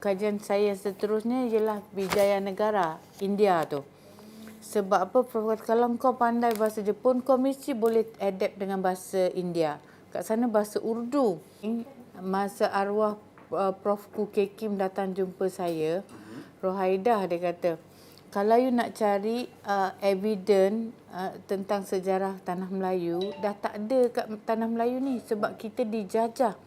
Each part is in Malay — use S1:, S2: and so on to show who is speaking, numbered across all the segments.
S1: kajian saya seterusnya ialah Wijayanagara, India tu. Sebab apa? Kalau kau pandai bahasa Jepun, kau mesti boleh adapt dengan bahasa India. Kat sana bahasa Urdu. Masa arwah Prof. Kuke Kim datang jumpa saya, Rohaidah dia kata, kalau you nak cari evidence tentang sejarah Tanah Melayu, dah tak ada kat Tanah Melayu ni sebab kita dijajah.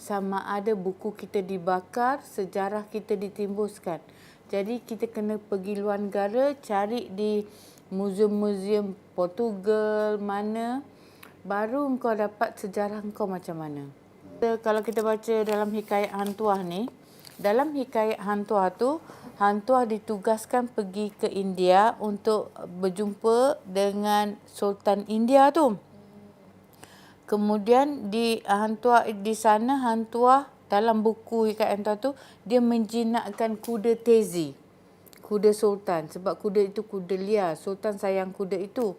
S1: Sama ada buku kita dibakar, sejarah kita ditimbuskan. Jadi kita kena pergi luar negara, cari di muzium-muzium Portugal mana, baru kau dapat sejarah kau macam mana. Kalau kita baca dalam hikayat Hang Tuah ni, dalam hikayat Hang Tuah tu, Hang Tuah ditugaskan pergi ke India untuk berjumpa dengan Sultan India tu. Kemudian di Hang Tuah di sana, Hang Tuah dalam buku hikayat Hang Tuah tu, dia menjinakkan kuda Tezi, kuda Sultan, sebab kuda itu kuda liar. Sultan sayang kuda itu.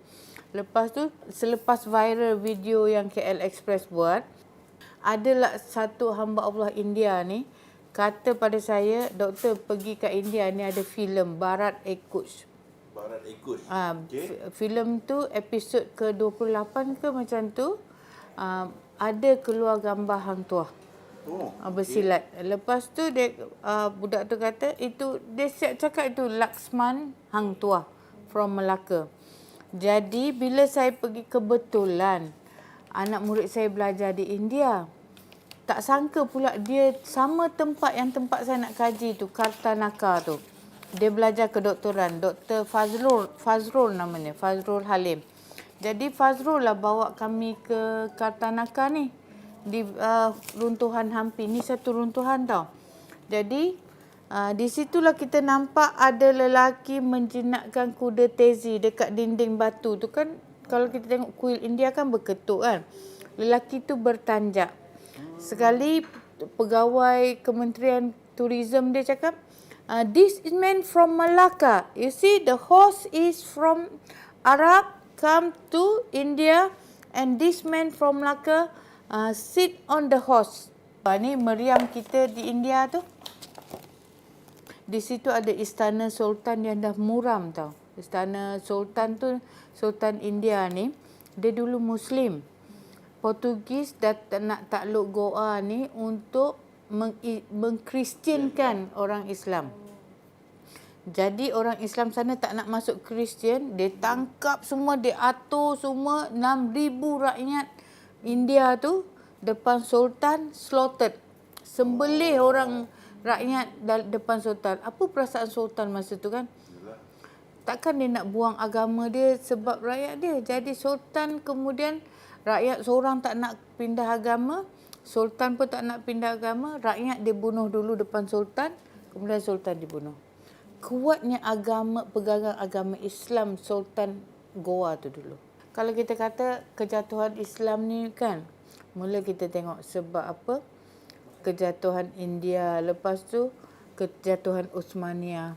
S1: Lepas tu, selepas viral video yang KL Express buat, adalah satu hamba Allah India ni kata pada saya, doktor pergi ke India ni ada filem Bharat Ekush.
S2: Bharat Ekush.
S1: Filem tu episod ke-28 ke macam tu. Ada keluar gambar Hang Tuah bersilat. Lepas tu dia budak tu kata itu dia siap cakap itu Laksman Hang Tuah from Melaka. Jadi bila saya pergi, kebetulan anak murid saya belajar di India. Tak sangka pula dia sama tempat yang tempat saya nak kaji tu, Kartanaka tu. Dia belajar kedoktoran, Dr. Fazrul namanya, Fazrul Halim. Jadi Fazrul lah bawa kami ke Kartanaka ni, di runtuhan Hampi. Ni satu runtuhan tau. Jadi di situlah kita nampak ada lelaki menjinakkan kuda Tezi dekat dinding batu tu kan. Kalau kita tengok kuil India kan berketuk kan. Lelaki tu bertanjak. Sekali pegawai Kementerian Tourism dia cakap, this is man from Malacca. You see the horse is from Arab, come to India, and this man from Malacca sit on the horse. Ni meriam kita di India tu. Di situ ada istana Sultan yang dah muram tau. Istana Sultan tu, Sultan India ni, dia dulu Muslim. Portugis dah nak takluk Goa ni untuk mengkristiankan orang Islam. Jadi orang Islam sana tak nak masuk Kristian, dia tangkap semua, dia atur semua 6,000 rakyat India tu depan Sultan, slaughtered. Sembelih orang rakyat depan Sultan. Apa perasaan Sultan masa tu kan? Takkan dia nak buang agama dia sebab rakyat dia. Jadi Sultan kemudian, rakyat seorang tak nak pindah agama, Sultan pun tak nak pindah agama, rakyat dia bunuh dulu depan Sultan, kemudian Sultan dibunuh. Kuatnya agama, pegangan agama Islam Sultan Goa tu dulu. Kalau kita kata kejatuhan Islam ni kan, mula kita tengok sebab apa? Kejatuhan India, lepas tu kejatuhan Uthmaniyah.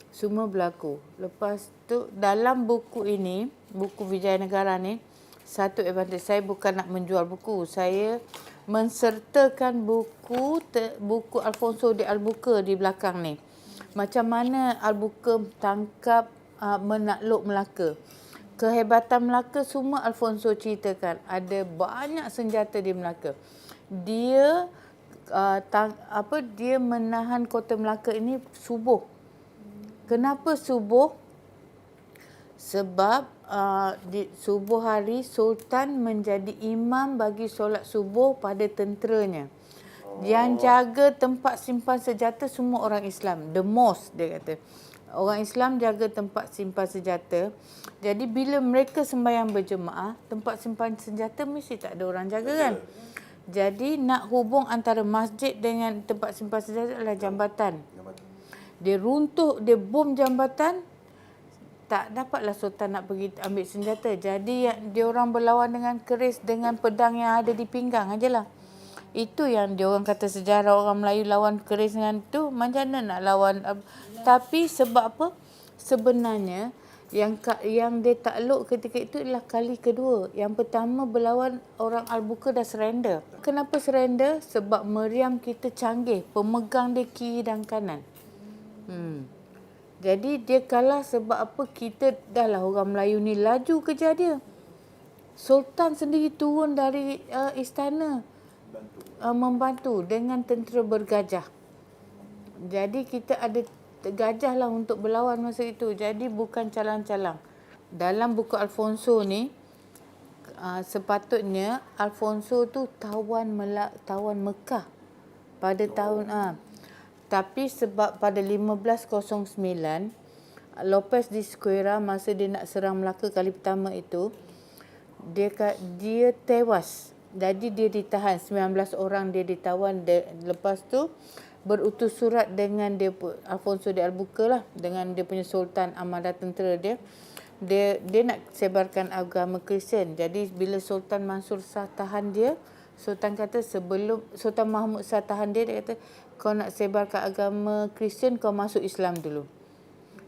S1: Semua berlaku. Lepas tu dalam buku ini, buku Wijayanagara ni, satu advantage saya bukan nak menjual buku. Saya mensertakan buku Alfonso de Albuquerque di belakang ni. Macam mana Albuquerque tangkap menakluk Melaka. Kehebatan Melaka semua Alfonso ceritakan. Ada banyak senjata di Melaka. Dia dia menahan kota Melaka ini subuh. Kenapa subuh? Sebab di subuh hari Sultan menjadi imam bagi solat subuh pada tenteranya. Yang jaga tempat simpan senjata semua orang Islam. The mosque dia kata. Orang Islam jaga tempat simpan senjata. Jadi bila mereka sembahyang berjemaah, tempat simpan senjata mesti tak ada orang jaga kan. Jadi nak hubung antara masjid dengan tempat simpan senjata adalah jambatan. Dia runtuh, dia bom jambatan. Tak dapatlah Sultan nak pergi ambil senjata. Jadi dia orang berlawan dengan keris, dengan pedang yang ada di pinggang ajalah. Itu yang dia orang kata sejarah orang Melayu lawan keris dengan tu. Macam mana nak lawan? Tapi sebab apa? Sebenarnya Yang dia takluk ketika itu adalah kali kedua. Yang pertama berlawan orang Al-Buqa dah surrender. Kenapa surrender? Sebab meriam kita canggih. Pemegang dia kiri dan kanan. Jadi dia kalah sebab apa? Kita dah lah orang Melayu ni laju kejar dia. Sultan sendiri turun dari istana membantu dengan tentera bergajah. Jadi kita ada gajah lah untuk berlawan masa itu. Jadi bukan calang-calang. Dalam buku Alfonso ni, sepatutnya Alfonso tu tawan Mekah pada tahun tapi sebab pada 1509 Lopez de Esquerra masa dia nak serang Melaka kali pertama itu, dia tewas. Jadi dia ditahan, 19 orang dia ditawan. Lepas tu berutus surat dengan dia Alfonso de Albuquerque lah, dengan dia punya sultan armada tentera dia nak sebarkan agama Kristian. Jadi bila Sultan Mansur Shah tahan dia, Sultan kata sebelum Sultan Mahmud Shah tahan dia kata kau nak sebarkan agama Kristian, kau masuk Islam dulu.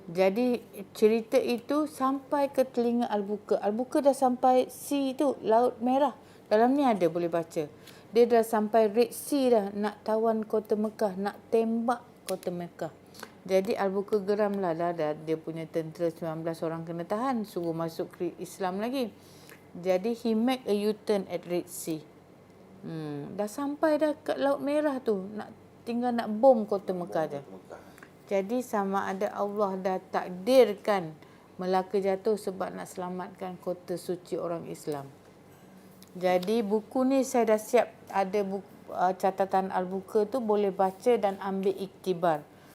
S1: Jadi cerita itu sampai ke telinga Albuquerque. Albuquerque dah sampai sea tu, Laut Merah. Dalam ni ada, boleh baca. Dia dah sampai Red Sea dah, nak tawan kota Mekah, nak tembak kota Mekah. Jadi Albuquerque geram lah, dah dia punya tentera 19 orang kena tahan, suruh masuk Islam lagi. Jadi he make a U-turn at Red Sea. Dah sampai dah kat Laut Merah tu, tinggal nak bom kota Mekah je. Jadi sama ada Allah dah takdirkan Melaka jatuh sebab nak selamatkan kota suci orang Islam. Jadi buku ni saya dah siap, ada buku, catatan Al-Buqa tu, boleh baca dan ambil iktibar.